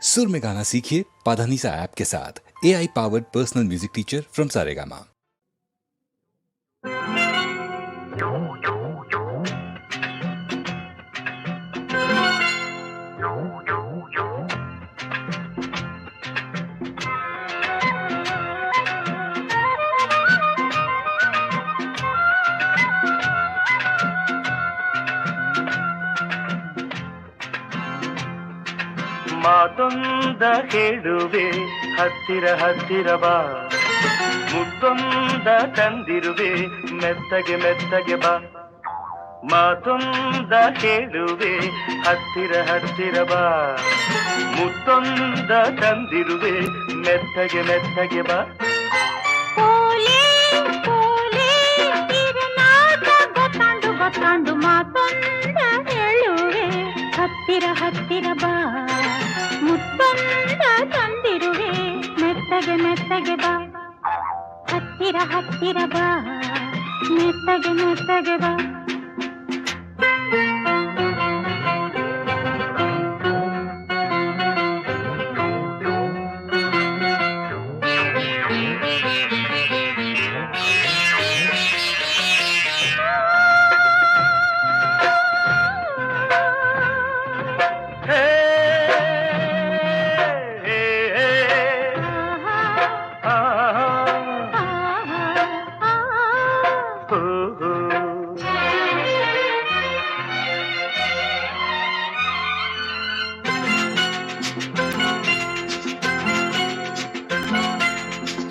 सुर में गाना सीखिए पाधानीसा ऐप के साथ। AI powered personal music teacher from Saregama. ಮಾತೊಂದ ಹೇಳುವೆ ಹತ್ತಿರ ಹತ್ತಿರ ಬಾ, ಮುತ್ತೊಂದ ತಂದಿರುವೆ ಮೆತ್ತಗೆ ಮೆತ್ತಗೆ ಬಾ. ಮಾತೊಂದ ಹೇಳುವೆ ಹತ್ತಿರ ಹತ್ತಿರ ಬಾ, ಮುತ್ತೊಂದ ತಂದಿರುವೆ ಮೆತ್ತಗೆ ಮೆತ್ತಗೆ ಬಾ. ಗೊತ್ತಾಂಡು ಮಾತೊಂದ ಹೇಳುವೆ ಹತ್ತಿರ ಹತ್ತಿರ ಬಾ, ಮುತ್ತೊಂದ ತಂದಿರುವೆ ಮೆತ್ತಗೆ ಮೆತ್ತಗೆ ಬಾ. ಹತ್ತಿರ ಹತ್ತಿರ ಬಾ, ಮೆತ್ತಗೆ ಮೆತ್ತಗೆ ಬಾ.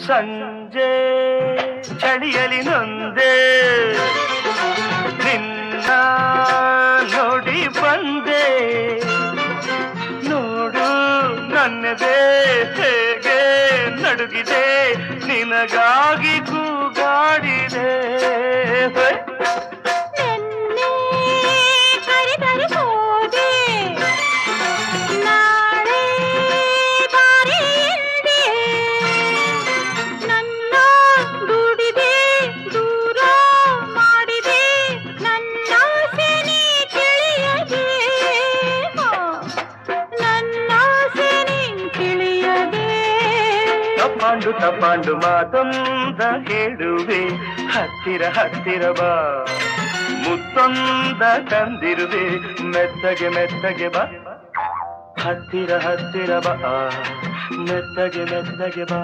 ಸಂಜೆ ಚಳಿಯಲಿ ನೊಂದೆ ನಿನ್ನ ನೋಡಿ ಬಂದೆ, ನೋಡು ನನ್ನದೇ ಹೇಗೆ ನಡುಗಿದೆ, ನಿನಗಾಗಿ ಕೂಗಾಡಿದೆ. ತಪ್ಪಾಂಡು ತಪ್ಪಾಂಡು ಮಾತೊಂದ ಹೇಳುವೆ ಹತ್ತಿರ ಹತ್ತಿರ ಬಾ, ಮುತ್ತೊಂದ ತಂದಿರುವೆ ಮೆತ್ತಗೆ ಮೆತ್ತಗೆ ಬಾ. ಹತ್ತಿರ ಹತ್ತಿರ ಬಾ, ಮೆತ್ತಗೆ ಮೆತ್ತಗೆ ಬಾ.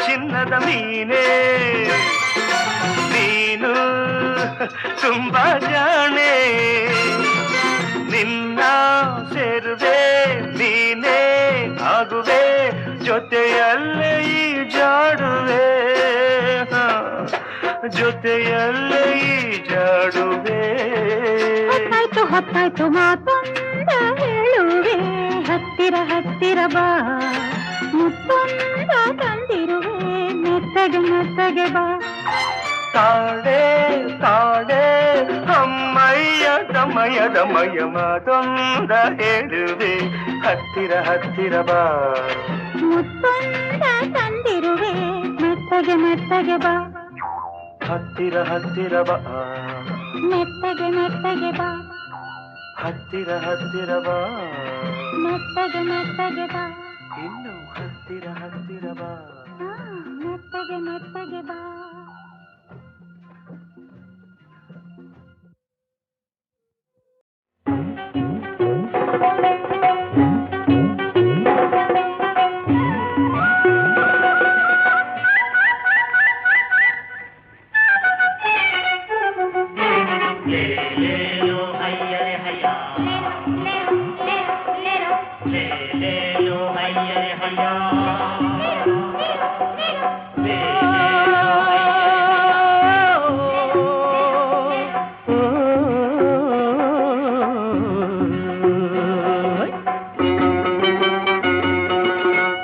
ಚಿನ್ನದ ಮೀನೇ ನೀನು ತುಂಬಾ ಜಾಣೆ, ನಿನ್ನ ಸೇರುವೆ ನೀನೇ ಆಗುವೆ, ಜೊತೆಯಲ್ಲೇ ಈ ಜಾಡುವೆ, ಜೊತೆಯಲ್ಲೇ ಈ ಜಾಡುವೆ. ಹೊತ್ತಾಯ್ತು ಹೊತ್ತಾಯ್ತು ಮಾತೊಂದ ಹೇಳುವೆ ಹತ್ತಿರ ಹತ್ತಿರ ಬಾ, ಮುತ್ತೊಂದ ತಂದಿರುವೆ ಮೆತ್ತಗೆ ಮೆತ್ತಗೆ ಬಾ. ತಾಡೆ ತಾಡೆ ಅಮ್ಮಯ್ಯ ದಮಯ ದಮಯ ಮಾತೊಂದ ಹೇಳುವೆ ಹತ್ತಿರ ಹತ್ತಿರ ಬಾ, ಮುತ್ತೊಂದ ತಂದಿರುವೆ ಮೆತ್ತಗೆ ಮೆತ್ತಗೆ ಬಾ. ಹತ್ತಿರ ಹತ್ತಿರ ಬಾ, ಮೆತ್ತಗೆ ಮೆತ್ತಗೆ ಬಾ. ಹತ್ತಿರ ಹತ್ತಿರ ಬಾ, ಮೆತ್ತಗೆ ಮೆತ್ತಗೆ ಬಾ. ಇನ್ನು ಹತ್ತಿರ ಹತ್ತಿರ ಬಾ, ಮೆತ್ತಗೆ ಮೆತ್ತಗೆ ಬಾ.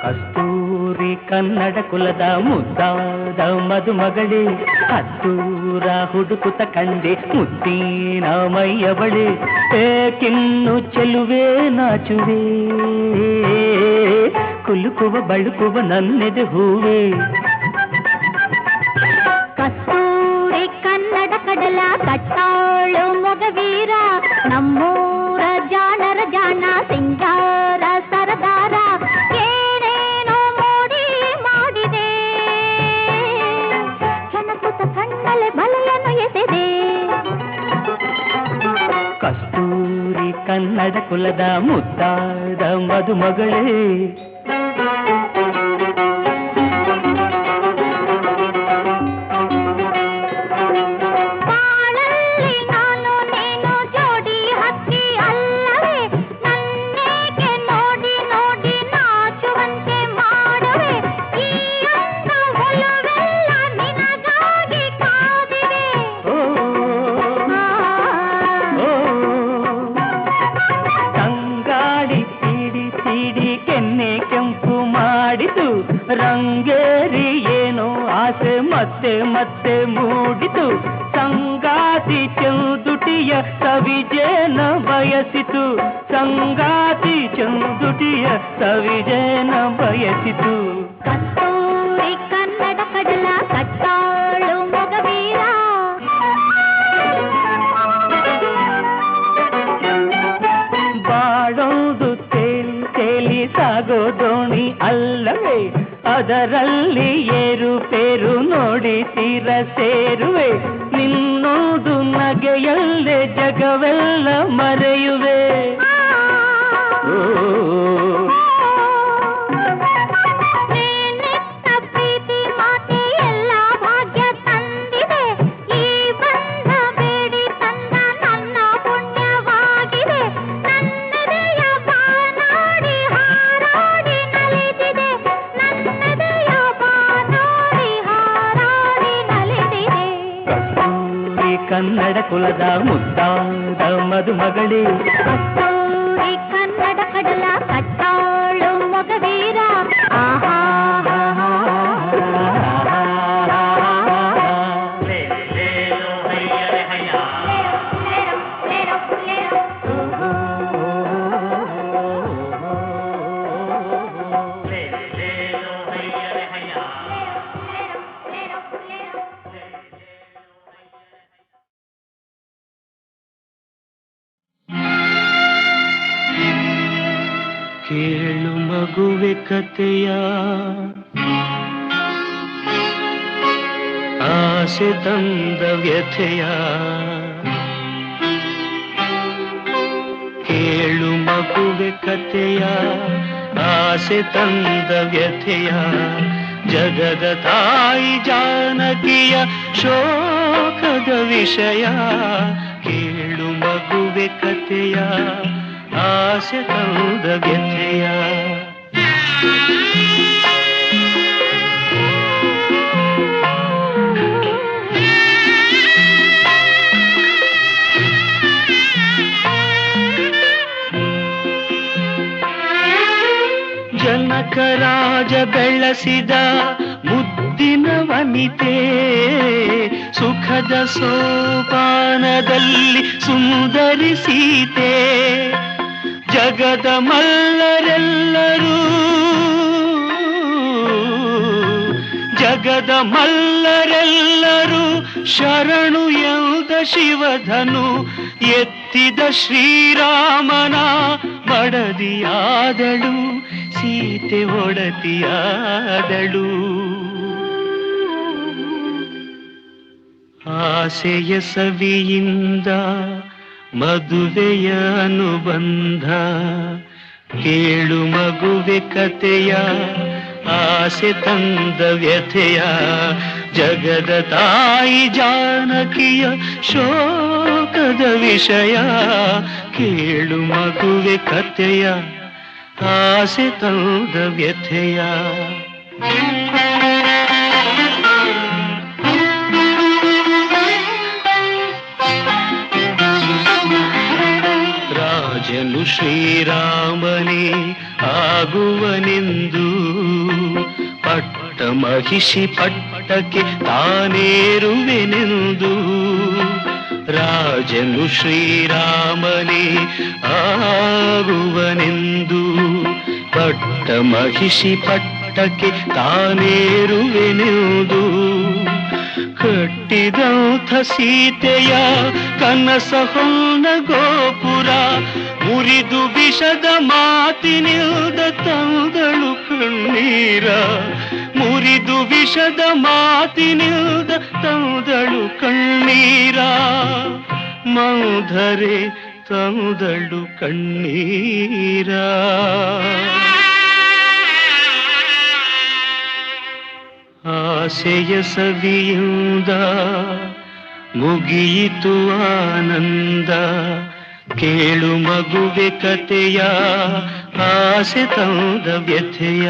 ಕಸ್ತೂರಿ ಕನ್ನಡ ಕುಲದ ಮುದ್ದಾದ ಮದುಮಗಳೇ, ಹತ್ತೂರ ಹುಡುಕುತ್ತ ಕಂಡೆ ಮುತ್ತಿನ ಮೈಯ ಬಳಿ, ಏಕಿನ್ನು ಚೆಲುವೆ ನಾಚುವೆ, ಕುಲುಕುವ ಬಳುಕುವ ನನ್ನೆದೆ ಹೂವೆ. ಕಸ್ತೂರಿ ಕನ್ನಡ ಕಡಲ ಕಟ್ಟಾಳು ಮೊಗವೀರ, ನಮ್ಮೂರ ಜಾಣರ ಜಾಣ ಸಿಂಗಾರ ಸರದಾರ, ಏನೇನೋ ಮೋಡಿ ಮಾಡಿದೆ, ಹೆಣಕುತ ಕಣ್ಣಲೆ ಬಲೆಯನ್ನು ಎಸೆದೆ. ಕಸ್ತೂರಿ ಕನ್ನಡ ಕುಲದ ಮುದ್ದಾದ ಮದುಮಗಳೇ, ರಂಗೇರಿ ಏನೋ ಆಸೆ ಮತ್ತೆ ಮತ್ತೆ ಮೂಡಿತು, ಸಂಗಾತಿ ಚಂದುಟಿಯ ಸವಿಜೇನ ಬಯಸಿತು, ಸಂಗಾತಿ ಚಂದುಟಿಯ ಸವಿಜೇನ ಬಯಸಿತು. ಕಸ್ತೂರಿ ಕನ್ನಡ ಕಡಲ ಕಟ್ಟಾಳು ಮೊಗವೀರ, ಬಾಳೋದು ತೇಲಿ ತೇಲಿ ಸಾಗೋ ದೋಣಿ ಅಲ್ಲವೇ, ಅದರಲ್ಲಿ ಏರುಪೇರು ನೋಡಿ ತೀರ ಸೇರುವೆ, ನಿನ್ನೋದು ನಗೆಯಲ್ಲೇ ಜಗವೆಲ್ಲ ಮರೆಯುವೆ. ನೀನಿತ್ತ ಪ್ರೀತಿ ಮಾತೆ ಎಲ್ಲ ಭಾಗ್ಯ ತಂದಿದೆ, ಈ ಬಂಧ ಬೇಡಿ ತಂದ ನನ್ನ ಪುಣ್ಯವಾಗಿದೆ, ನನ್ನದೆಯ ಬಾನಾಡಿ ಹಾರಾಡಿ ನಲಿದಿದೆ, ನನ್ನದೆಯ ಬಾನಾಡಿ ಹಾರಾಡಿ ನಲಿದಿದೆ. ಕಸ್ತೂರಿ ಕನ್ನಡ ಕುಲದ ಮುದ್ದಾದ ಮದುಮಗಳೇ, ಕಸ್ತೂರಿ ಕನ್ನಡ ಕಡಲ ಕಟ್ಟಾಳು ಮೊಗವೀರ, ಆಹಾ ಕೇಳು ಮಗುವೆ ಕಥೆಯ, ಆಸೆ ತಂದ ವ್ಯಥೆಯ, ಕೇಳು ಮಗುವೆ ಕಥೆಯ, ಆಸೆ ತಂದ ವ್ಯಥೆಯ, ಜಗದ ತಾಯಿ ಜಾನಕಿಯ ಶೋಕದ ವಿಷಯ. ಕೇಳು ಮಗುವೆ ಕಥೆಯ, ಆಸೆ ತಂದ ವ್ಯಥೆಯ. ಜನಕರಾಜ ಬೆಳೆಸಿದ ಮುದ್ದಿನ ವನಿತೆ, ಸುಖದ ಸೋಪಾನದಲ್ಲಿ ಸುಂದರಿ ಸೀತೆ, ಜಗದ ಮಲ್ಲರೆಲ್ಲರೂ, ಜಗದ ಮಲ್ಲರೆಲ್ಲರೂ ಶರಣು ಎಂದ ಶಿವಧನು ಎತ್ತಿದ ಶ್ರೀರಾಮನ ಮಡದಿಯಾದಳು, ಸೀತೆ ಒಡತಿಯಾದಳು. ಆಸೆಯ ಸವಿಯಿಂದ ಮದುವೆಯ ಅನುಬಂಧ, ಕೇಳು ಮಗುವೆ ಕಥೆಯ, ಆಸೆ ತಂದ ವ್ಯಥೆಯ, ಜಗದ ತಾಯಿ ಜಾನಕಿಯ ಶೋಕದ ಶೋಕದ ವಿಷಯ ಕೇಳು ಮಗುವೆ ಕಥೆಯ ಆಸೆ ತಂದ ವ್ಯಥೆಯ ರಾಜನು ಶ್ರೀರಾಮನೇ ಆಗುವನೆಂದು ಪಟ್ಟ ಮಹಿಷಿ ಪಟ್ಟಕ್ಕೆ ತಾನೇರುವೆನೆಂದು ರಾಜನು ಶ್ರೀರಾಮನೇ ಆಗುವನೆಂದು ಪಟ್ಟ ಮಹಿಷಿ ಪಟ್ಟಕ್ಕೆ ತಾನೇರುವೆನೆಂದು ಕಟ್ಟಿದಂಥ ಸೀತೆಯ ಕನಸ ಹೊನ್ನ ಗೋಪುರ ಮುರಿದು ವಿಷದ ಮಾತಿನಿಲ್ದ ತಂದಳು ಕಣ್ಣೀರ ಮುರಿದು ವಿಷದ ಮಾತಿನಿಲ್ದ ತಂದಳು ಕಣ್ಣೀರ ಮೌಧರೆ ತಂದಳು ಕಣ್ಣೀರ ಆಸೆಯ ಸವಿಯಿಂದ ಮುಗಿಯಿತು ಆನಂದ ಕೇಳು ಮಗುವೆ ಕಥೆಯ ಆಸೆ ತಂದ ವ್ಯಥೆಯ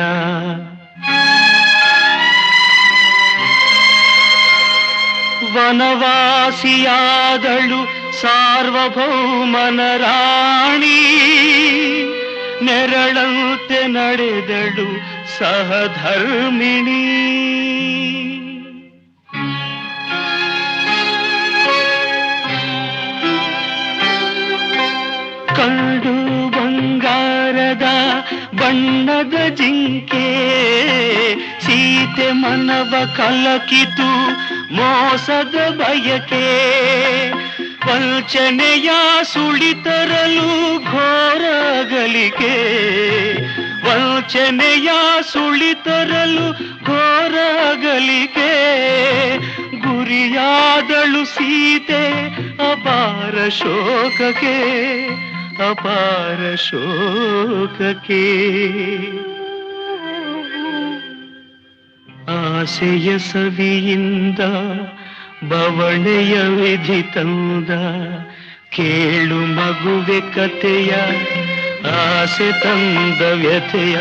ವನವಾಸಿಯಾದಳು ಸಾರ್ವಭೌಮನ ರಾಣಿ ನೆರಳಂತೆ ನಡೆದಳು ಸಹಧರ್ಮಿಣಿ ಕಂಡು ಬಂಗಾರದ ಬಣ್ಣದ ಜಿಂಕೆ ಸೀತೆ ಮನವ ಕಲಕಿತು ಮೋಸದ ಬಯಕೆ ವಂಚನೆಯ ಸುಳಿತರಲು ಘೋರಗಲಿಕೆ ವಂಚನೆಯ ಸುಳಿತರಲು ಘೋರಗಲಿಕೆ ಗುರಿಯಾದಳು ಸೀತೆ ಅಪಾರ ಶೋಕಕ್ಕೆ ಅಪಾರ ಶೋಕಕ್ಕೆ ಆಸೆಯ ಸವಿಯಿಂದ ಬವಣೆಯ ವಿಧಿ ತಂದ ಕೇಳು ಮಗುವೆ ಕಥೆಯ ಆಸೆ ತಂದ ವ್ಯಥೆಯ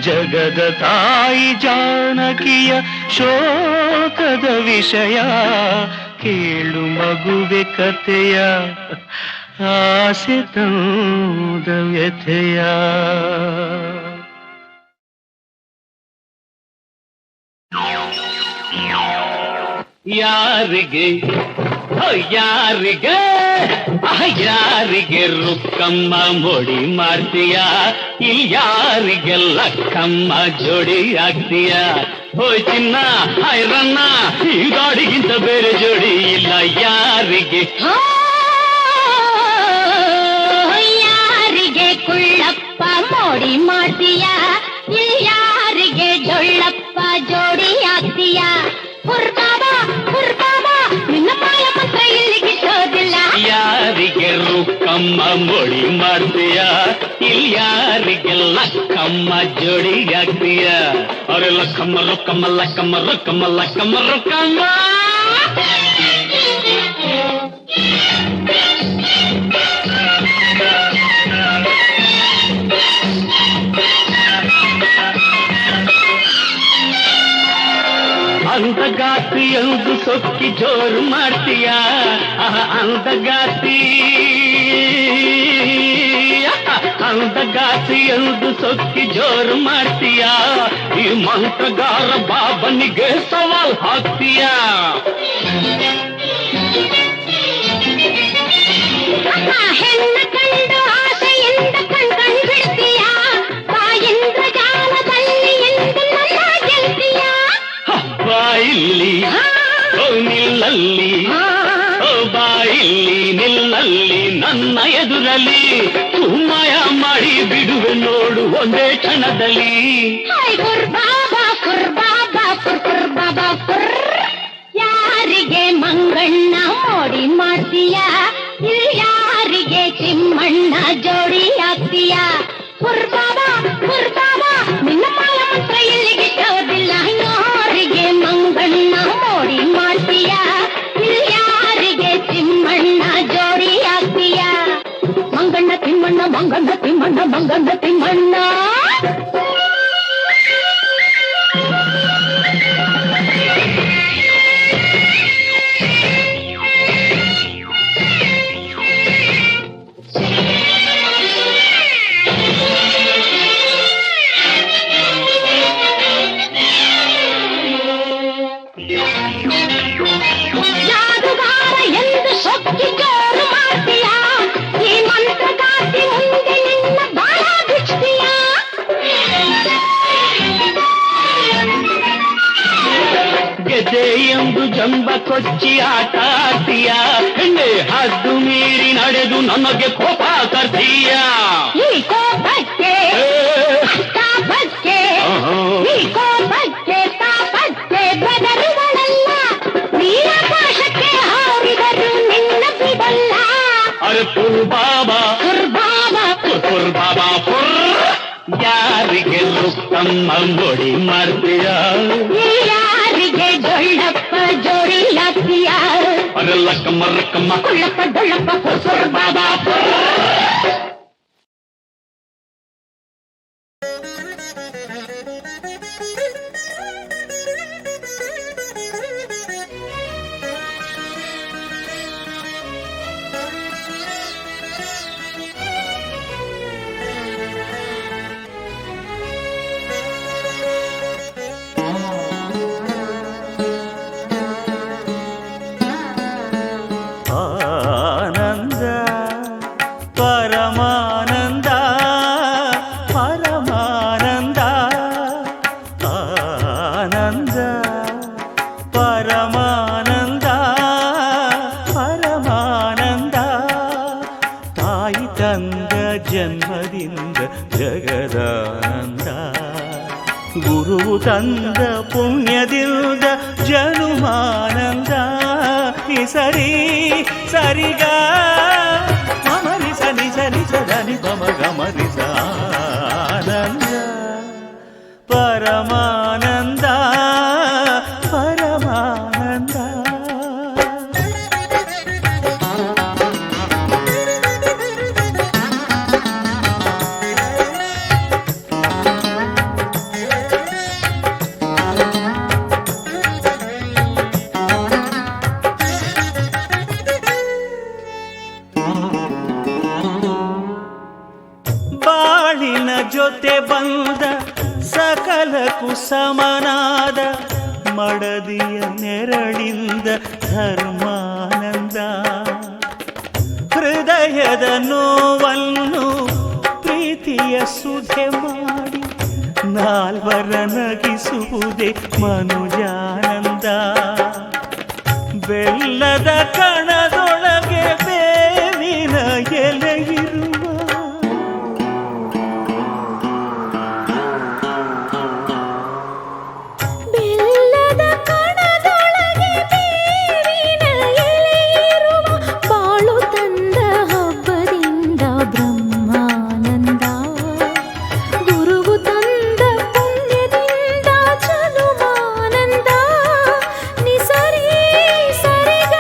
ಜಗದ ತಾಯಿ ಜಾನಕಿಯ ಶೋಕದ ವಿಷಯ ಕೇಳು ಮಗುವೆ ಕಥೆಯ ಆಸೆ ತಂದ ವ್ಯಥೆಯ ಯಾರಿಗೆ ಯಾರಿಗೆ ಯಾರಿಗೆ ರುಕ್ಕಮ್ಮ ಮೊಡಿ ಮಾಡ್ತೀಯ ಇಲ್ಲಿ ಯಾರಿಗೆ ಲಕ್ಕಮ್ಮ ಜೋಡಿ ಆಗ್ತೀಯ ಹೋಯ್ ಚಿನ್ನ ಐರನ್ನ ಈ ಗಾಡಿಗಿಂತ ಬೇರೆ ಜೋಡಿ ಇಲ್ಲ ಯಾರಿಗೆ ಯಾರಿಗೆ ಕುಳ್ಳಪ್ಪ ಮೋಡಿ ಮಾಡ್ತೀಯ ಇಲ್ಲಿ ಯಾರಿಗೆ ಡೊಳ್ಳಪ್ಪ ಜೋಡಿ ಆಗ್ತೀಯ ನಿನ್ನ ಮಾಯ ಮಂತ್ರ ಇಲ್ಲಿ ಗಿಟ್ಟೋದಿಲ್ಲ ಯಾರಿಗೆ ರುಕ್ಕಮ್ಮ ಮೊಡಿ ಮಾಡ್ತೀಯ ಇಲ್ಲಿ ಯಾರಿಗೆ ಲಕ್ಕಮ್ಮ ಜೋಡಿ ಆಗ್ತೀಯ ಅವ್ರೆ ಲಕ್ಕಮ್ಮ ರೊಕ್ಕಮ್ಮ ಲಕ್ಕಮ್ಮ ರೊಕ್ಕಮ್ಮ ಲಕ್ಕಮ್ಮ ರೊಕ್ಕಮ್ಮ ಅಂದಗಾತಿ ಎಂದು ಸೊಕ್ಕಿ ಜೋರು ಮಾಡ್ತೀಯ ಅಂದಗಾತಿ ಎಂದು ಸೊಕ್ಕಿ ಜೋರು ಮಾಡ್ತೀಯ ಈ ಮಂತ್ರಗಾರ ಬಾಬನಿಗೆ ಸವಾಲ್ ಹಾಕ್ತೀಯ ಹೆಣ್ಣ ಕಂಡು ಆಸೆಯಿಂದ ಕಣ್ಕಂಡು ಬಿಡ್ತೀಯ ಬಾಯಿಂದ ಜಾಲದಲ್ಲಿ ಎಂದು ನನ್ನ ಗೆಲ್ತೀಯ ಬಾಯಿಲ್ಲಿ ನಿಲ್ಲಲ್ಲಿ ಬಾಯಿಲ್ಲಿ ನಿಲ್ಲಲ್ಲಿ ನನ್ನ ಎದುರಲ್ಲಿ ಸುಮ್ಮಯ ಮಾಡಿ ಬಿಡುವೆ ನೋಡು ಒಂದೇ ಕ್ಷಣದಲ್ಲಿ ಯಾರಿಗೆ ಮಂಗಣ್ಣ ಮೋಡಿ ಮಾಡ್ತೀಯ ಇಲ್ಲಿ ಯಾರಿಗೆ ಚಿಮ್ಮಣ್ಣ ಜೋಡಿ ಆಗ್ತೀಯ ನಿನ್ನ ಮಾಯ ಮಂತ್ರ ಇಲ್ಲಿಗೆ ಗಿಟ್ಟೋದಿಲ್ಲ ಯಾರಿಗೆ ಮಂಗಣ್ಣ ಮೋಡಿ ಮಾಡ್ತೀಯ ಇಲ್ಲಿ ಯಾರಿಗೆ ಚಿಮ್ಮಣ್ಣ ಜೋಡಿ ಮಂಗನ ತಿಮ್ಮಣ್ಣ ಜಾದುಗಾರ ಎಂದು ಸೊಕ್ಕಿ ಜೋರು ಮಾಡ್ತೀಯ, ಈ ಮಂತ್ರಗಾತಿ ಮುಂದೆ ನಿನ್ನ ಬಾಳ ಬಿಚ್ತೀಯ. ಗೆದ್ದೆ ಎಂದು ಜಂಬ ಕೊಚ್ಚಿ ಆಟ ಆಡ್ತೀಯ, ಹೆಣ್ಣೆ ಹದ್ದು ಮೀರಿ ನಡೆದು ನನಗೆ ಕೋಪ ತರ್ತೀಯ. ಈ ಕೋಪಕ್ಕೆ ತಾಪಕ್ಕೆ, ಈ ಕೋಪಕ್ಕೆ ತಾಪಕ್ಕೆ ಬೆದರುಗಳಲ್ಲ, ನೀ ಆಕಾಶಕ್ಕೆ ಹಾರಿದರು ನಿನ್ನ ಬಿಡಲ್ಲ. ಅರೆ ಪುರ್ ಬಾಬಾ ಯಾರಿಗೆ ತಮ್ಮ ಮೊಡಿ ಮಾಡ್ತೀಯ, ಯಾರಿಗೆ ಡೊಳ್ಳಪ್ಪ ಜೋಡಿ ಹಾಕ್ತೀಯ. ಅರೆ ಲಕ್ಕಮ್ಮ ರಕ್ಕಮ್ಮ ಕುಳ್ಳಪ್ಪ ಡೊಳ್ಳಪ್ಪ ಪುರ್ ಬಾಬಾ ಆನಂದ ಪರಮಾನಂದ ಪರಮಾನಂದ ಆನಂದ ಪರಮಾನಂದ ಪರಮಾನಂದ ತಾಯಿ ತಂದ ಜನ್ಮದಿಂದ ಜಗದಾನಂದ ಗುರು ತಂದ ಪುಣ್ಯದಿಂದ ಜನುಮಾನಂದ ಸರಿ ಸರಿಗ ಮಮರಿ ಸನಿ ಸನಿ ಸದನಿ ಗಮ ಗಮರಿ ಆನಂದ ಪರಮಾನಂದ ಪರಮಾನಂದ. ಬಾಳಿನ ಜೊತೆ ಬಂದ ಸಕಲಕ್ಕೂ ಸಮನಾದ ಮಡದಿಯ ನೆರಳಿಂದ ಧರ್ಮಾನಂದ ಹೃದಯದ ನೋವನ್ನು ಪ್ರೀತಿಯ ಸುಧೆ ಮಾಡಿ ನಾಲ್ವರ ನಗಿಸುವುದೇ ಮನುಜಾನಂದ ಬೆಲ್ಲದ ಕಣದೊಳಗೆ ಬೇವಿನ ಎಲೆಯಿರುವ ಬೆಲ್ಲದ ಕಣದೊಳಗೆ ಬೇವಿನ ಎಲೆಯಿರುವ ಬಾಳು ತಂದ ಹಬ್ಬದಿಂದ ಬ್ರಹ್ಮಾನಂದ ಗುರುವು ತಂದ ಪುಣ್ಯದಿಂದ ಜನುಮಾನಂದ ನಿಸರಿ ಸರಿಗ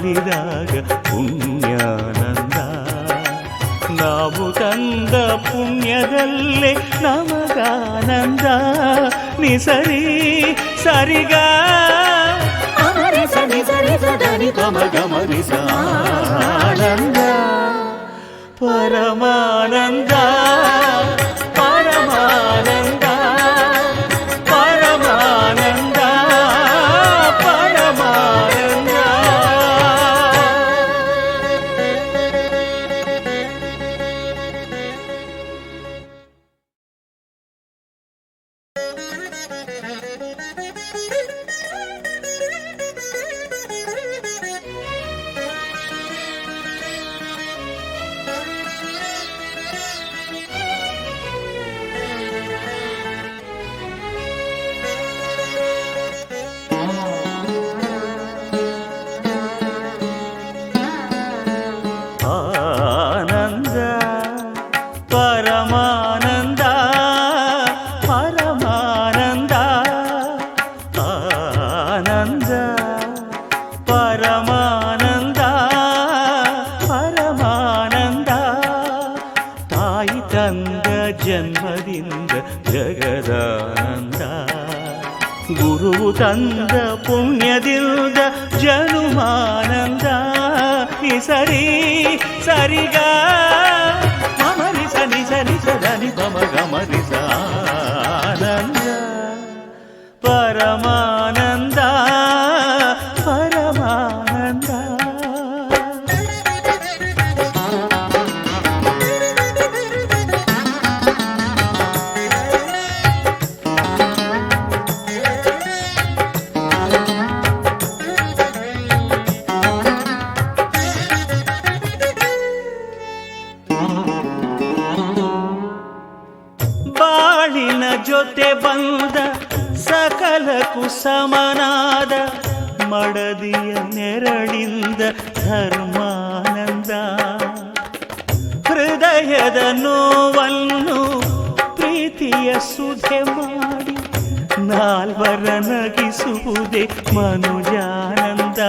ಬಾಳಿದಾಗ ಪುಣ್ಯಾನಂದ. ನಾವು ತಂದ ಪುಣ್ಯದಲ್ಲೇ ನಮಗಾನಂದ. ನಿಸರಿ ಸರಿಗ ಸರಿ ಸರಿ ಸದನಿ ಗಮ ಗಮರಿಸ ಆನಂದ ಪರಮಾನಂದ ಪರಮಾನಂದ ಪರಮಾನಂದ ಪರಮಾನಂದ. ಆನಂದ ಪರಮಾನಂದ ಪರಮಾನಂದ. ಆನಂದ ಪರಮಾನಂದ ಪರಮಾನಂದ. ತಾಯಿ ತಂದ ಜನ್ಮದಿಂದ ಜಗದಾನಂದ. ಗುರು ತಂದ ಪುಣ್ಯದಿಂದ ಜನುಮಾನಂದ. ಸರಿ ಸರಿಗ ಮಮರಿ ಸನಿ ಸನಿ ಸದನಿ ಗಮ ಗಮರಿಸ ಆನಂದ ಪರಮಾನಂದ ಪರಮಾನಂದ. ಬಾಳಿನ ಜೊತೆ ಬಂದ ಸಕಲಕ್ಕೂ ಸಮನಾದ ಮಡದಿಯ ನೆರಳಿಂದ ಧರ್ಮಾನಂದ. ಹೃದಯದ ನೋವನ್ನು ಪ್ರೀತಿಯ ಸುಧೆ ಮಾಡಿ ನಾಲ್ವರ ನಗಿಸುವುದೇ ಮನುಜಾನಂದ.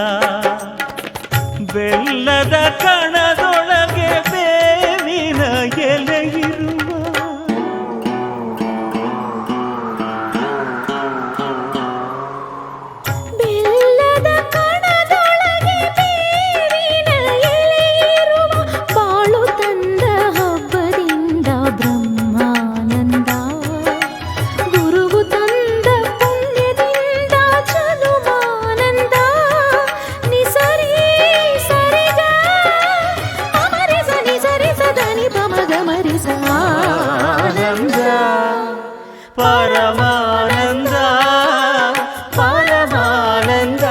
ಬೆಲ್ಲದ ಕಣದೊಳಗೆ ಬೇವಿನ ಎಲೆಯಿರುವ ಬೆಲ್ಲದ ಕಣದೊಳಗೆ ಬೇವಿನ ಎಲೆಯಿರುವ ಬಾಳು ತಂದ ಹಬ್ಬದಿಂದ ಬ್ರಹ್ಮಾನಂದ. ಗುರುವು ತಂದ ಪುಣ್ಯದಿಂದ ಜನುಮಾನಂದ. ನಿಸರಿ ಸರಿಗ ಅಮರಿ ಸನಿ ಸರಿ ಸದನಿ ಪಮ ಗಮರಿಸ ಆನಂದ ಪರಮಾನಂದ ಪರಮಾನಂದ.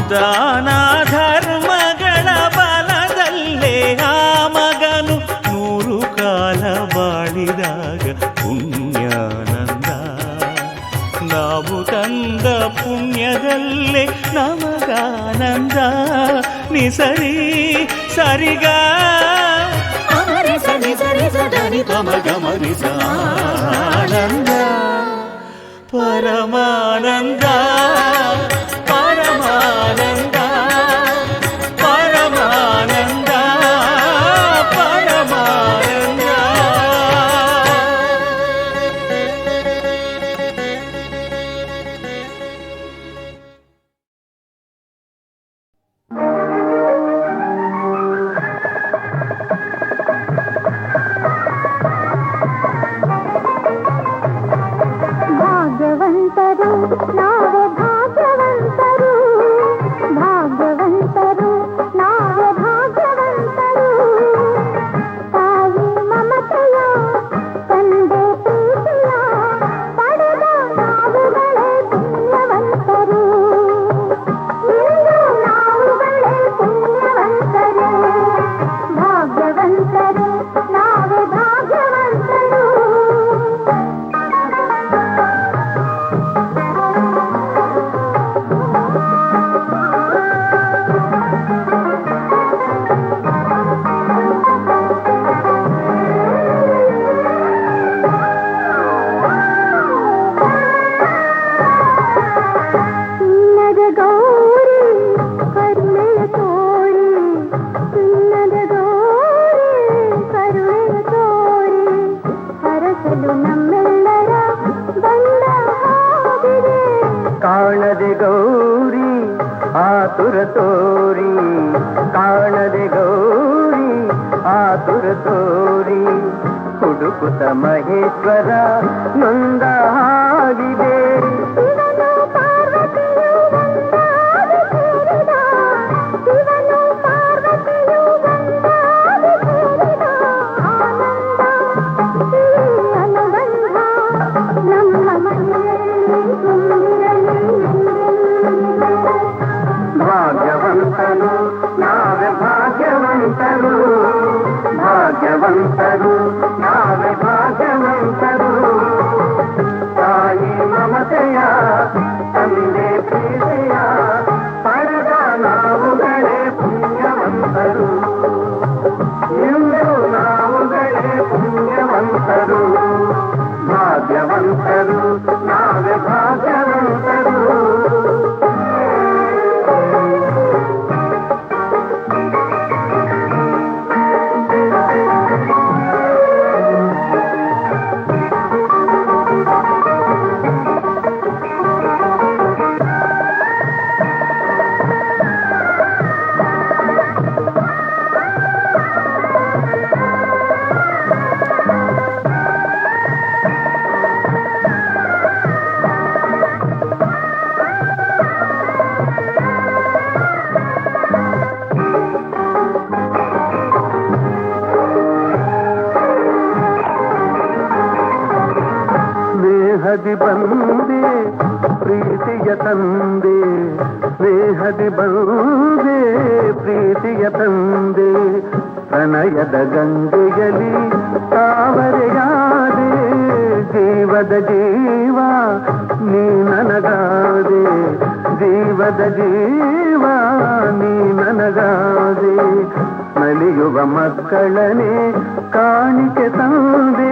ದಾನ ಧರ್ಮಗಳ ಬಲದಲ್ಲೇ ಆ ಮಗನು 100 ಕಾಲ ಬಾಳಿದಾಗ ಪುಣ್ಯಾನಂದ. ನಾವು ತಂದ ಪುಣ್ಯದಲ್ಲೇ ನಮಗಾನಂದ. ನಿಸರಿ ಸರಿಗ ಸರಿ ಸರಿ ಸದನಿ ಗಮ ಗಮರಿಸ ಆನಂದ ಪರಮಾನಂದ ಪರಮಾನಂದ ಪರಮಾನಂದ ಪರಮಾನಂದ. ನಾವೇ ಭಾಗ್ಯವಂತರು ಭಾಗ್ಯವಂತರು ನಾವೇ ಭಾಗ್ಯವಂತರು ತಾಯಿ ಮಮತೆಯ ತಂದೆ ಪ್ರೀತಿಯ ಪಡೆದ ನಾವುಗಳೇ ಪುಣ್ಯವಂತರು ಇಂದು ನಾವುಗಳೇ ಪುಣ್ಯವಂತರು ಭಾಗ್ಯವಂತರು ನಾವೇ ಭಾಗ್ಯವಂತರು ಚಿನ್ನದ ಗೌರಿ ಕರುಣೆಯ ತೋರಿ ಚಿನ್ನದ ಗೌರಿ ಕರುಣೆಯ ತೋರಿ ಹರಸಲು ನಮ್ಮೆಲ್ಲರ ಬಂದ ಹಾದಿದೆ ಕಾಣದೆ ಗೌರಿ ಆತುರ ತೋರಿ ಕಾಣದೆ ಗೌರಿ ಆತುರ ತೋರಿ ಹುಡುಕುತ್ತ ಮಹೇಶ್ವರ ನೊಂದ ಹಾಗಿದೆ ಶಿವನು ಪಾರ್ವತಿಯು ಒಂದಾಗಿ ಸೇರಿದ ಶಿವನು ಪಾರ್ವತಿಯು ಒಂದಾಗಿ ಸೇರಿದ ಆನಂದ ಈ ಅನುಬಂಧ ನಮ್ಮ ಮನೆಯಲ್ಲಿ ತುಂಬಿರಲಿ ಎಂದೆಂದಿಗೂ. ಭಾಗ್ಯವಂತರು ನಾವೇ ಭಾಗ್ಯವಂತರು ಭಾಗ್ಯವಂತರು ನಾವೇ ಭಾಗ್ಯವಂತರು ತಾಯಿ ಮಮತೆಯ ತಂದೆ ಪ್ರೀತಿಯ ಪಡೆದ ನಾವುಗಳೇ ಪುಣ್ಯವಂತರು ಇಂದು ನಾವುಗಳೇ ಪುಣ್ಯವಂತರು ಭಾಗ್ಯವಂತರು ನಾವೇ ಭಾಗ್ಯವಂತರು ಸ್ನೇಹದಿ ಬಂದೆ ಪ್ರೀತಿಯ ತಂದೆ ಸ್ನೇಹದಿ ಬಂದೆ ಪ್ರೀತಿಯ ತಂದೆ ಪ್ರಣಯದ ಗಂಗೆಯಲ್ಲಿ ತಾವರೆಯಾದೆ ಜೀವದ ಜೀವ ನೀ ನನಗಾದೆ ಜೀವದ ಜೀವ ನೀ ನನಗಾದೆ ನಲಿಯುವ ಮಕ್ಕಳನೆ ಕಾಣಿಕೆ ತಂದೆ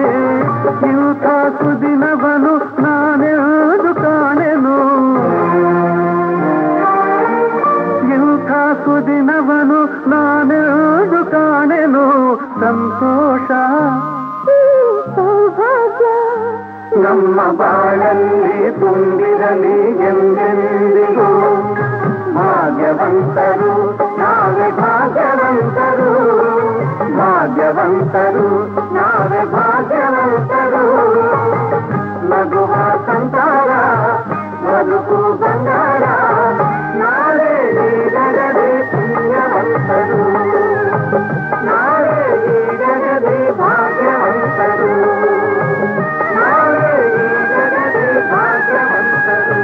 ಇಂಥ ಸುದಿನವನು ನಾನೆಂದು ಕಾಣೆನು ಇಂಥ ಸುದಿನವನು ನಾನೆಂದು ಕಾಣೆನು ಸಂತೋಷ ಸೌಭಾಗ್ಯ ನಮ್ಮ ಬಾಳಲ್ಲಿ ತುಂಬಿರಲಿ ಎಂದೆಂದಿಗೂ ಭಾಗ್ಯವಂತರು ನಾವೇ ಭಾಗ್ಯವಂತರು ಭಾಗ್ಯವಂತರು ನಾವೇ ಭಾಗ್ಯವಂತರು ನಗುವ ಸಂಸಾರ ಬದುಕು ಬಂಗಾರ ನಾಳೆ ಈಗಲೇ ಪುಣ್ಯವಂತರು ನಾಳೆ ಈಗಲೇ ಭಾಗ್ಯವಂತರು ನಾಳೆ ಈಗಲೇ ಭಾಗ್ಯವಂತರು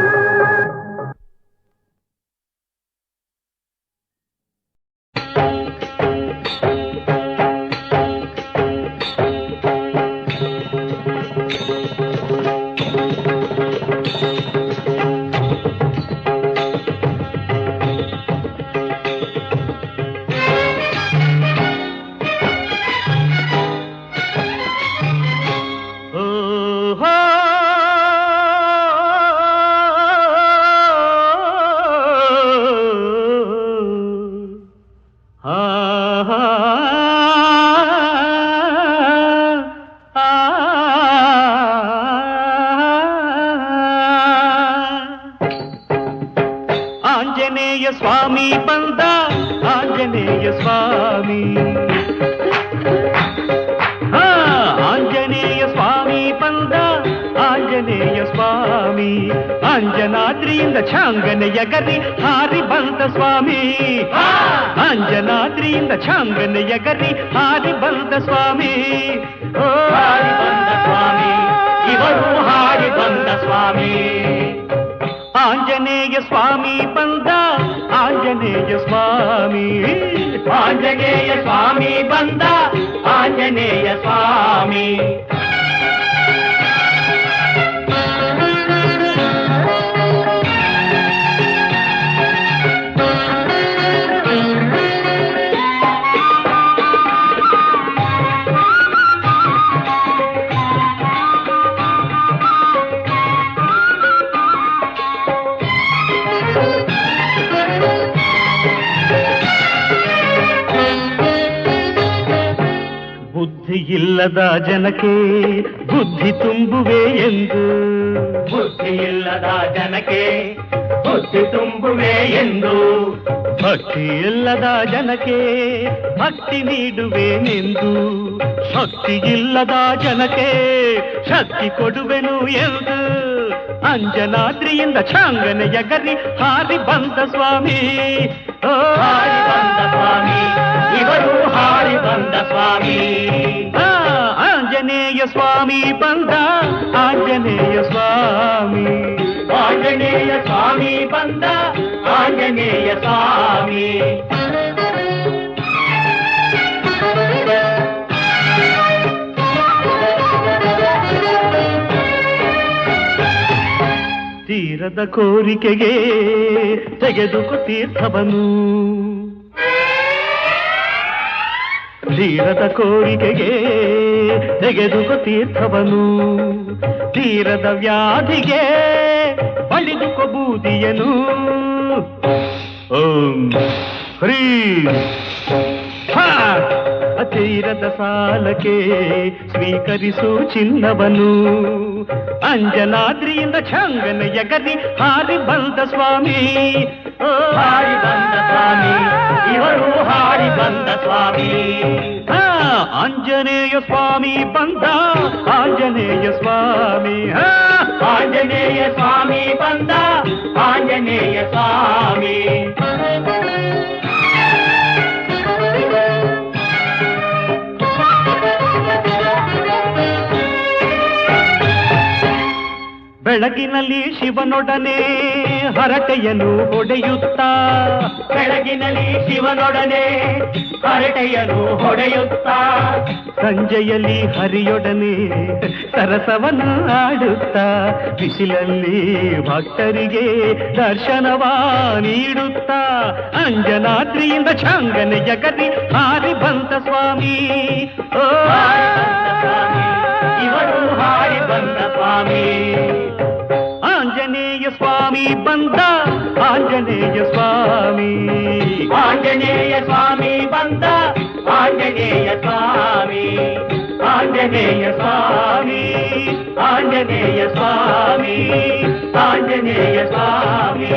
ಆಂಜನೇಯ ಸ್ವಾಮಿ ಬಂದ ಆಂಜನೇಯ ಸ್ವಾಮಿ ಆಂಜನೇಯ ಸ್ವಾಮಿ ಬಂದ ಆಂಜನೇಯ ಸ್ವಾಮಿ ಅಂಜನಾದ್ರಿಯಿಂದ ಛಾಂಗನೆಯ ಗರಿ ಹಾರಿ ಬಂದ ಸ್ವಾಮಿ. ಅಂಜನಾದ್ರಿಯಿಂದ ಛಾಂಗನೆಯ ಗರಿ ಹಾರಿ ಬಂದ ಸ್ವಾಮಿ. ಹಾರಿ ಬಂದ ಸ್ವಾಮಿ, ಇವರು ಹಾರಿ ಬಂದ ಸ್ವಾಮಿ. ಆಂಜನೇಯ ಸ್ವಾಮಿ ಬಂದ, ಆಂಜನೇಯ ಸ್ವಾಮಿ. ಆಂಜನೇಯ ಸ್ವಾಮಿ ಬಂದ, ಆಂಜನೇಯ ಸ್ವಾಮಿ. ಇಲ್ಲದ ಜನಕ್ಕೆ ಬುದ್ಧಿ ತುಂಬುವೆ ಎಂದು, ಬುದ್ಧಿ ಇಲ್ಲದ ಜನಕ್ಕೆ ಬುದ್ಧಿ ತುಂಬುವೆ ಎಂದು, ಭಕ್ತಿ ಇಲ್ಲದ ಜನಕ್ಕೆ ಭಕ್ತಿ ನೀಡುವೆನೆಂದು, ಶಕ್ತಿ ಇಲ್ಲದ ಜನಕ್ಕೆ ಶಕ್ತಿ ಕೊಡುವೆನು ಎಂದು. ಅಂಜನಾದ್ರಿಯಿಂದ ಛಾಂಗನೆಯ ಗರಿ ಹಾರಿ ಬಂದ ಸ್ವಾಮಿ. ಹಾರಿ ಬಂದ ಸ್ವಾಮಿ, ಇವರು ಹಾರಿ ಬಂದ ಸ್ವಾಮಿ. ಆಂಜನೇಯ ಸ್ವಾಮಿ ಬಂದ, ಆಂಜನೇಯ ಸ್ವಾಮಿ. ಆಂಜನೇಯ ಸ್ವಾಮಿ ಬಂದ, ಆಂಜನೇಯ ಸ್ವಾಮಿ. ತೀರದ ಕೋರಿಕೆಗೆ ತೆಗೆದುಕೊ ತೀರ್ಥವನು, ತೀರದ ಕೋರಿಕೆಗೆ ತೆಗೆದುಕೊ ತೀರ್ಥವನು. ತೀರದ ವ್ಯಾಧಿಗೆ ಬಳಿದುಕೊ ಬೂದಿಯನು. ಓಂ ಹ್ರೀ ತೀರದ ಸಾಲಕ್ಕೆ ಸ್ವೀಕರಿಸು ಚಿನ್ನವನು. ಅಂಜನಾದ್ರಿಯಿಂದ ಛಾಂಗನೆಯ ಗರಿ ಹಾರಿ ಬಂದ ಸ್ವಾಮಿ. ಹಾರಿ ಬಂದ ಸ್ವಾಮಿ, ಇವರು ಹಾರಿ ಬಂದ ಸ್ವಾಮಿ. ಆಂಜನೇಯ ಸ್ವಾಮಿ ಬಂದ, ಆಂಜನೇಯ ಸ್ವಾಮಿ. ಆಂಜನೇಯ ಸ್ವಾಮಿ ಬಂದ, ಆಂಜನೇಯ ಸ್ವಾಮಿ. ಬೆಳಗಿನಲ್ಲಿ ಶಿವನೊಡನೆ ಹರಟೆಯನ್ನು ಹೊಡೆಯುತ್ತಾ, ಬೆಳಗಿನಲ್ಲಿ ಶಿವನೊಡನೆ ಹರಟೆಯನ್ನು ಹೊಡೆಯುತ್ತಾ, ಸಂಜೆಯಲ್ಲಿ ಹರಿಯೊಡನೆ ಸರಸವನ್ನು ಆಡುತ್ತಾ, ಬಿಸಿಲಲ್ಲಿ ಭಕ್ತರಿಗೆ ದರ್ಶನವ ನೀಡುತ್ತಾ, ಅಂಜನಾದ್ರಿಯಿಂದ ಛಾಂಗನೆಯ ಗರಿ ಹಾರಿ ಬಂದ ಸ್ವಾಮಿ. ಇವರು ಹಾರಿ ಬಂದ ಸ್ವಾಮಿ. ಆಂಜನೇಯ ಸ್ವಾಮಿ ಬಂದ, ಆಂಜನೇಯ ಸ್ವಾಮಿ. ಆಂಜನೇಯ ಸ್ವಾಮಿ ಬಂದ, ಆಂಜನೇಯ ಸ್ವಾಮಿ. ಆಂಜನೇಯ ಸ್ವಾಮಿ, ಆಂಜನೇಯ ಸ್ವಾಮಿ, ಆಂಜನೇಯ ಸ್ವಾಮಿ.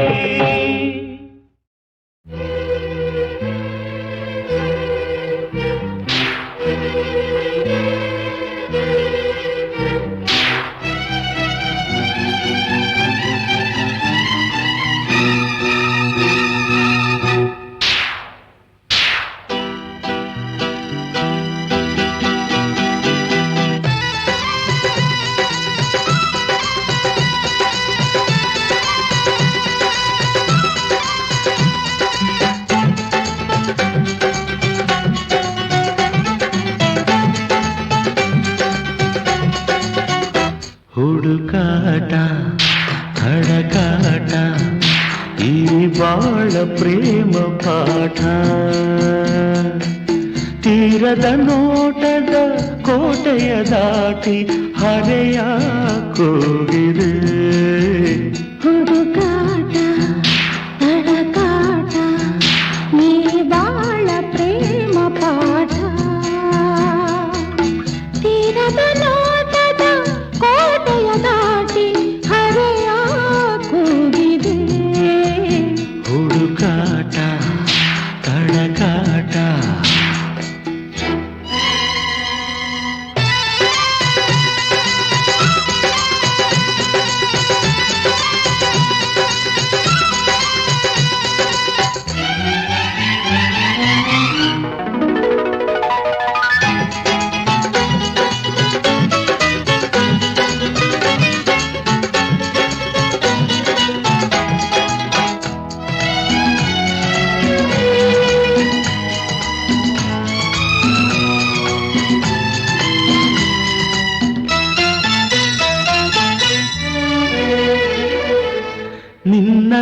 ಹುಡುಕಾಟ ಹಡಕಾಟ ಈ ಬಾಳ ಪ್ರೇಮ ಪಾಠ, ತೀರದ ನೋಟದ ಕೋಟೆಯ ದಾಟಿ ಹರೆಯ ಕೋಗಿರೆ. ಹುಡುಕಾಟ ಹಡಕಾಟ ಈ ಬಾಳ ಪ್ರೇಮ ಪಾಠ, ತೀರದ ನೋಟದ ಕೋಟೆಯ ದಾಟಿ ಹರೆಯ ಕೂಗಿದೆ. ಹುಡುಕಾಟ ತಡಕಾಟ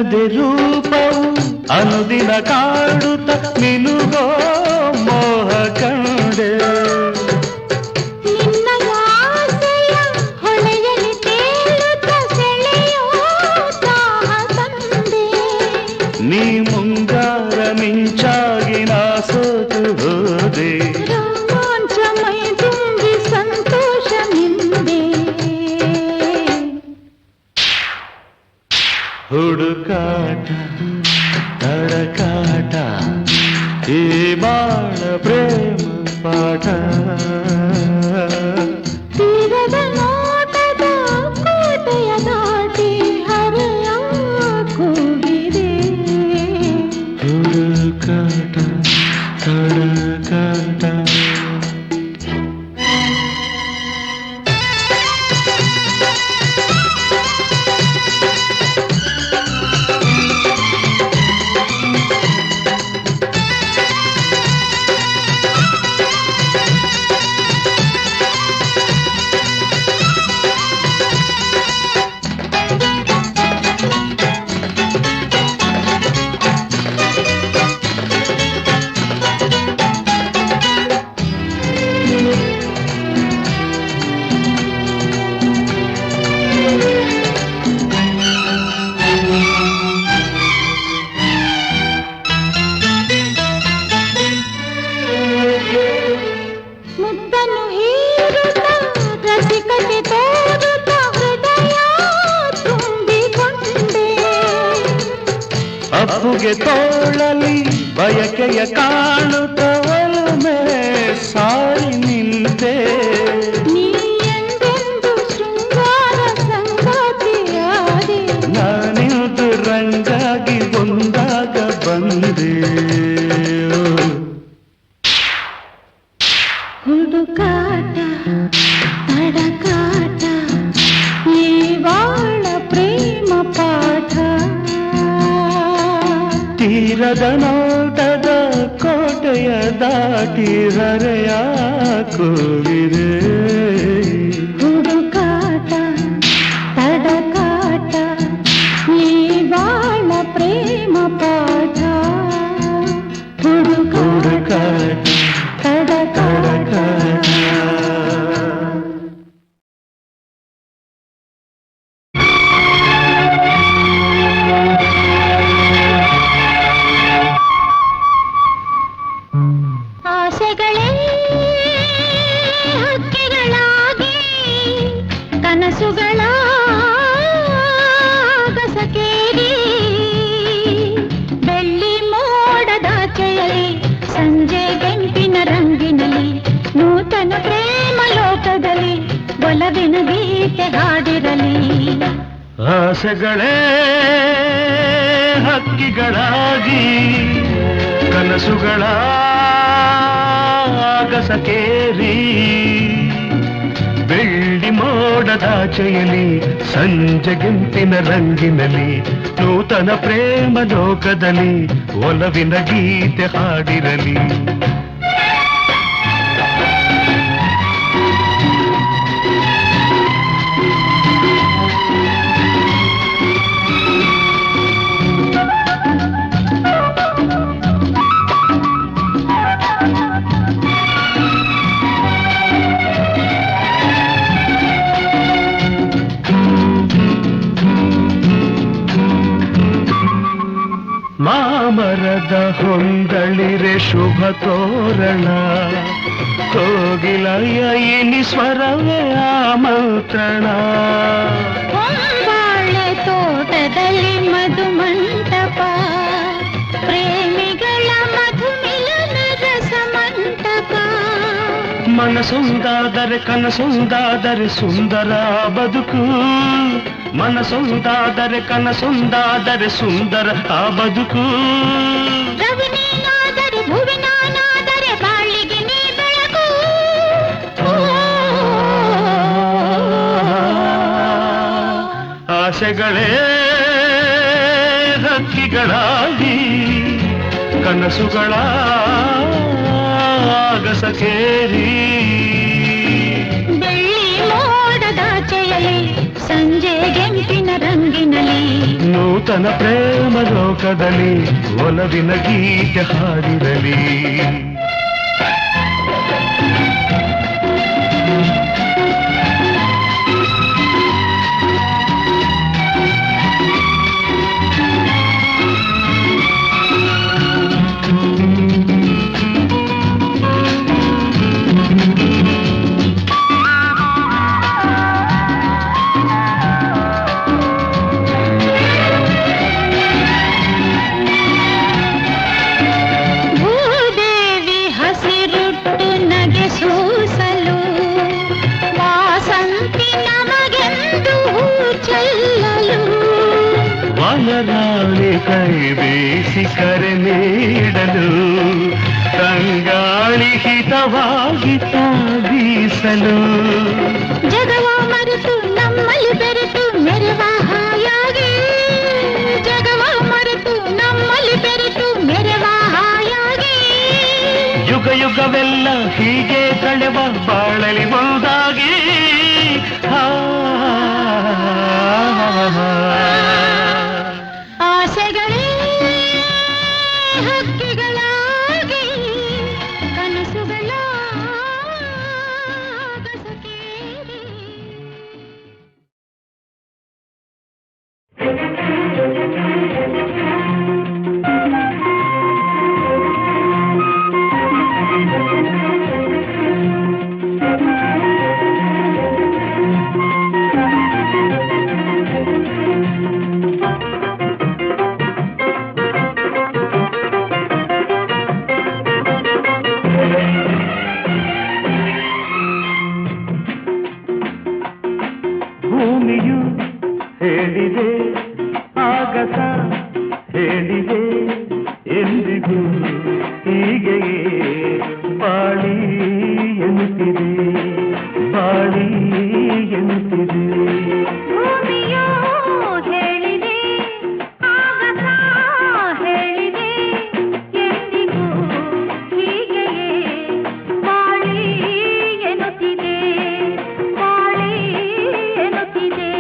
ನಿನ್ನದೆ ರೂಪವು ಅನುದಿನ ಕಾಡುತ್ತ ಮಿನುಗೋ ಮೋಹ ಕಂಡೆ ನಿನ್ನಯ ಆಸೆಯ ಹೊಳೆಯಲ್ಲಿ ತೇಲುತ್ತ ಸೆಳೆಯೋ ದಾಹ ತಂದೆ ನೀ ಮುಂಗಾರ ಮಿಂಚಾಗಿ ನಾ ಸೋತು ಹೋದೆ ರೋಮಾಂಚಮಯ ತುಂಬಿ ಸಂತೋಷ ನಿಂದೆ ಹುಡುಕಾಟ ತಡಕಾಟ ಈ ಬಾಳ ಪ್ರೇಮ ಪಾಠ ತೀರದ ನೋಟದ ಕೋಟೆಯ ದಾಟಿ ಹರೆಯ ಕೂಗಿದೆ ಹುಡುಕಾಟ ತಡಕಾಟ ಮುದ್ದನ್ನು ಹೀರುತ್ತ ರಸಿಕತೆ ತೋರುತ್ತ ಹೃದಯ ತುಂಬಿಕೊಂಡೆ ಅಪ್ಪುಗೆ ತೋಳಲಿ ಬಯಕೆಯ ಕಾಣುತ್ತ ಒಲುಮೆ ಸಾರಿ ನಿಂತೆ ನೀ ಎಂದೆಂದು ಶೃಂಗಾರ ಸಂಗಾತಿಯಾದೆ ನಾನಿಂದು ರಂಗಾಗಿ ಒಂದಾಗ ಬಂದೆ ಹುಡುಕಾಟ ತಡಕಾಟ ಈ ಬಾಳ ಪ್ರೇಮ ಪಾಠ ತೀರದ ನೋಟದ ಕೋಟೆಯ ದಾಟಿ ಹರೆಯ ಕೂಗಿದೆ ಹುಡುಕಾಟ ತಡಕಾಟ ಈ ಬಾಳ ಪ್ರೇಮ ಪಾಠ ಹುಡುಕಾಟ ತಡಕಾಟ ಆಸೆಗಳೇ ಹಕ್ಕಿಗಳಾಗಿ ಕನಸುಗಳ ಗಸಕೇರಿ ಬೆಳ್ಳಿ ಮೋಡದಾಚೆಯಲ್ಲಿ ಸಂಜೆ ಗಂಪಿನ ರಂಗಿನಲ್ಲಿ ನೂತನ ಪ್ರೇಮ ಲೋಕದಲ್ಲಿ ಒಲವಿನ ಗೀತೆ ಹಾಡಿರಲಿ ಆಸೆಗಳೇ ಹಕ್ಕಿಗಳಾಗಿ ಕನಸುಗಳ ಆಗಸಕೇರಿ ಬೆಳ್ಳಿ ಮೋಡದಾಚೆಯಲ್ಲಿ ಸಂಜೆ ಗೆಂಪಿನ ರಂಗಿನಲ್ಲಿ ನೂತನ ಪ್ರೇಮ ಲೋಕದಲ್ಲಿ ಒಲವಿನ ಗೀತೆ ಹಾಡಿರಲಿ ಮಾಮರದ ಹೊಂದಳಿರೆ ಶುಭ ತೋರಣ ಕೋಗಿಲಯ ಇನಿ ಸ್ವರವೇ ಆಮಂತ್ರಣ ಹೊಂಬಾಳೆ ತೋಟದಲ್ಲಿ ಮಧುಮಂಟಪ ಪ್ರೇಮಿಗಳ ಮಧುಮಿಲನ ರಸ ಮಂಟಪ ಮನಸೊಂದಾದರೆ ಕನಸೊಂದಾದರೆ ಸುಂದರ ಬದುಕು ಮನಸೊಂದಾದರೆ ಕನಸೊಂದಾದರೆ ಸುಂದರ ಆ ಬದುಕು ರವಿನೇನಾದರೆ ಭುವಿನಾನಾದರೆ ಬಾಳಿಗೆ ನೀ ಬೆಳಕು ಆಸೆಗಳೇ ಹಕ್ಕಿಗಳಾಗಿ ಕನಸುಗಳ ಆಗಸಕೇರಿ ಬೆಳ್ಳಿ ಮೋಡದಾಚೆಯಲ್ಲಿ ಸಂಜೆ ಗೆಂಪಿನ ರಂಗಿನಲ್ಲಿ ನೂತನ ಪ್ರೇಮ ಲೋಕದಲ್ಲಿ ಒಲವಿನ ಗೀತೆ ಹಾಡಿರಲಿ. ವನರಾಣಿ ಕೈ ಬೀಸಿ ಕರೆ ನೀಡಲು ತಂಗಾಳಿ ಹಿತವಾಗಿ ಬೀಸಲು ಜಗವ ಮರೆತು ನಮ್ಮಲ್ಲಿ ಬೆರೆತು ಮೆರವ ಹಾಯಾಗಿ ಜಗವ ಮರೆತು ನಮ್ಮಲ್ಲಿ ಬೆರೆತು ಮೆರವ ಹಾಯಾಗಿ ಯುಗ ಯುಗವೆಲ್ಲ ಹೀಗೆ ಕಳೆವ ಬಾಳಲಿ ಒಂದಾಗಿ ಆಸೆಗಳೇ ಹಕ್ಕಿಗಳಾಗಿ ಕನಸುಗಳ ಗಸಕೇರಿ ಭೂಮಿಯು ಹೇಳಿದೆ ಆಗಸ ಹೇಳಿದೆ ಎಂದಿಗೂ ಹೀಗೆಯೇ ಬಾಳಿ ಎನ್ನುತ್ತಿದೆ ಬಾಳಿ ಎನ್ನುತ್ತಿದೆ ಭೂಮಿಯೋ ಹೇಳಿದೆ ಆಗಸ ಹೇಳಿದೆ ಎಂದಿಗೂ ಹೀಗೆಯೇ ಬಾಳಿ ಎನ್ನುತ್ತಿದೆ ಬಾಳಿ ಎನ್ನುತ್ತಿದೆ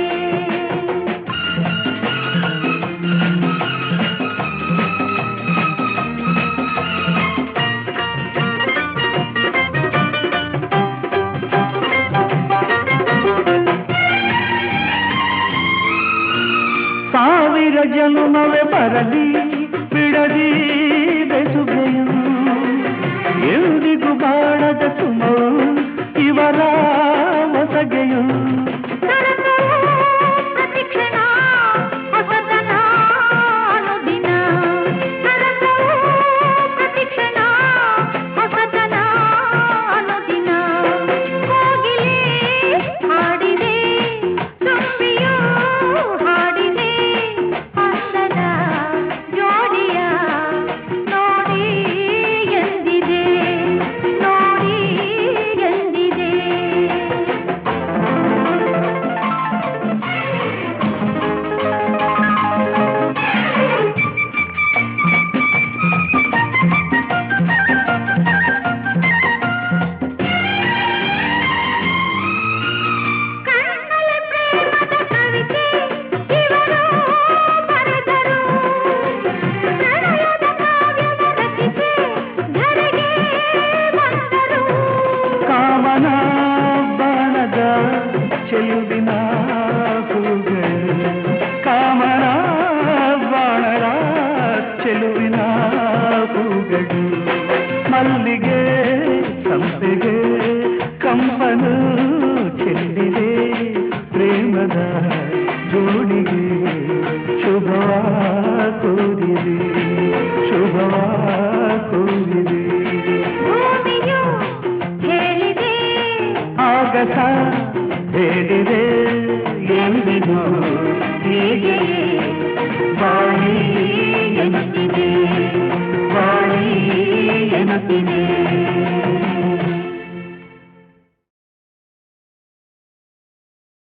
ಸಾವಿರ ಜನುಮವೇ ಬರಲಿ ಬಿಡದಿ ಬೆಸುಗೆಯು ಎಂದಿಗೂ ಬಾಳದ ಸುಮವು ಇವರ ಹೊಸಗೆಯು ಪ್ರತಿಕ್ಷಣ ಹೊಸತನ ಅನುದಿನ ಪ್ರತಿಕ್ಷಣ ಹೊಸತನ ಅನುದಿನ ಕೋಗಿಲೆ ಹಾಡಿದೆ ತುಂಬಿಯೂ ಹಾಡಿದೆ ಅಂದದ ಜೋಡಿಯ ನೋಡಿ ಎಂದಿದೆ ನೋಡಿ ಎಂದಿದೆ ಕಣ್ಣಲ್ಲಿ ಪ್ರೇಮದ ಕವಿತೆ ಇವರು ಬರೆದರು ಪ್ರಣಯದ ಕಾವ್ಯದ ರಚಿಸಿ ಧರೆಗೆ ಬಂದರು ಕಾಮನ ಬಾಣದ ಚೆಲುವಿನ ಹೂಗಳು ಕಾಮನ ಬಾಣದ ಚೆಲುವಿನ ಹೂಗಳು ಮಲ್ಲಿಗೆ ಸಂಪಿಗೆ ಕಂಪನು ಚೆಲ್ಲಿದೆ ಪ್ರೇಮದ ಜೋಡಿಗೆ ಶುಭವ ಕೋರಿದೆ ಶುಭವ ಕೋರಿದೆ ಭೂಮಿಯು ಹೇಳಿದೆ ಆಗಸ ಹೇಳಿದೆ ಎಂದಿಗೂ ಹೀಗೆ